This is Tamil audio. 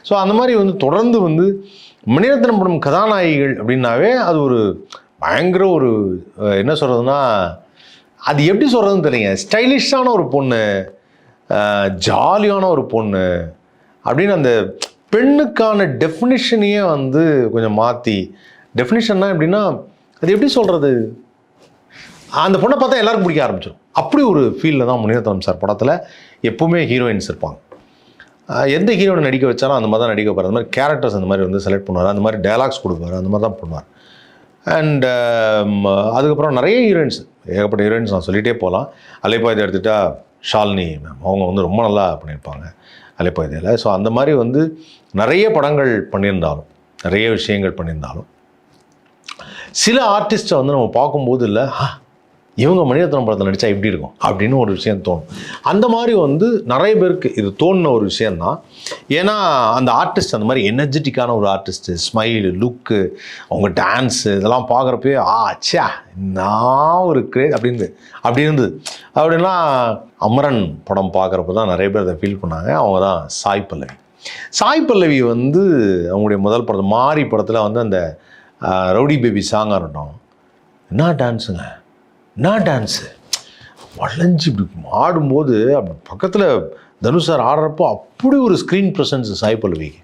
ஸோ அந்த மாதிரி வந்து தொடர்ந்து வந்து மணிரத்னம் படம் கதாநாயகிகள் அப்படின்னாவே அது ஒரு பயங்கர ஒரு என்ன சொல்கிறதுனா அது எப்படி சொல்கிறதுன்னு தெரியல, ஸ்டைலிஷான ஒரு பொண்ணு, ஜாலியான ஒரு பொண்ணு அப்படின்னு அந்த பெண்ணுக்கான டெஃபினிஷனையே வந்து கொஞ்சம் மாற்றி, டெஃபினிஷன்னா எப்படின்னா அது எப்படி சொல்கிறது, அந்த பொண்ணை பார்த்தா எல்லாருக்கும் பிடிக்க ஆரம்பிச்சிடும். அப்படி ஒரு ஃபீலில் தான் மணிரத்னம் சார் படத்தில் எப்போவுமே ஹீரோயின்ஸ் இருப்பாங்க. எந்த ஹீரோனை நடிக்க வச்சாலும் அந்த மாதிரி தான் நடிக்க போகிறார். அந்த மாதிரி கேரக்டர்ஸ் அந்த மாதிரி வந்து செலக்ட் பண்ணுவார், அந்த மாதிரி டைலாக்ஸ் கொடுப்பார், அந்த மாதிரி தான் பண்ணுவார். அண்ட் அதுக்கப்புறம் நிறைய ஹீரோயின்ஸ், ஏகப்பட்ட ஹீரோயின்ஸ் நான் சொல்லிகிட்டே போகலாம். அலைப்பாயுதை எடுத்துகிட்டா ஷாலினி மேம், அவங்க வந்து ரொம்ப நல்லா பண்ணியிருப்பாங்க அலைப்பாயுதையில். ஸோ அந்த மாதிரி வந்து நிறைய படங்கள் பண்ணியிருந்தாலும், நிறைய விஷயங்கள் பண்ணியிருந்தாலும், சில ஆர்டிஸ்ட்டை வந்து நம்ம பார்க்கும்போது இல்லை இவங்க மணிரத்னம் படத்தில் நடித்தா எப்படி இருக்கும் அப்படின்னு ஒரு விஷயம் தோணும். அந்த மாதிரி வந்து நிறைய பேருக்கு இது தோணுன ஒரு விஷயந்தான். ஏன்னா அந்த ஆர்டிஸ்ட் அந்த மாதிரி எனர்ஜெட்டிக்கான ஒரு ஆர்டிஸ்ட்டு, ஸ்மைலு, லுக்கு, அவங்க டான்ஸு இதெல்லாம் பார்க்குறப்பே ஆச்சா நான் ஒரு கிரேட் அப்படி இருந்தது. அப்படின்னா அமரன் படம் பார்க்குறப்ப தான் நிறைய பேர் அதை ஃபீல் பண்ணாங்க. அவங்க தான் சாய் பல்லவி வந்து அவங்களுடைய முதல் படத்தில் மாரி படத்தில் வந்து அந்த ரவுடி பேபி சாங்காக இருக்கட்டும், என்ன டான்ஸுங்க, என்ன டான்ஸு வளைஞ்சு இப்படி ஆடும்போது அப்படி பக்கத்தில் தனுஷ் சார் ஆடுறப்போ அப்படி ஒரு ஸ்க்ரீன் ப்ரெசன்ஸ் சாய் பல்லவிக்கு.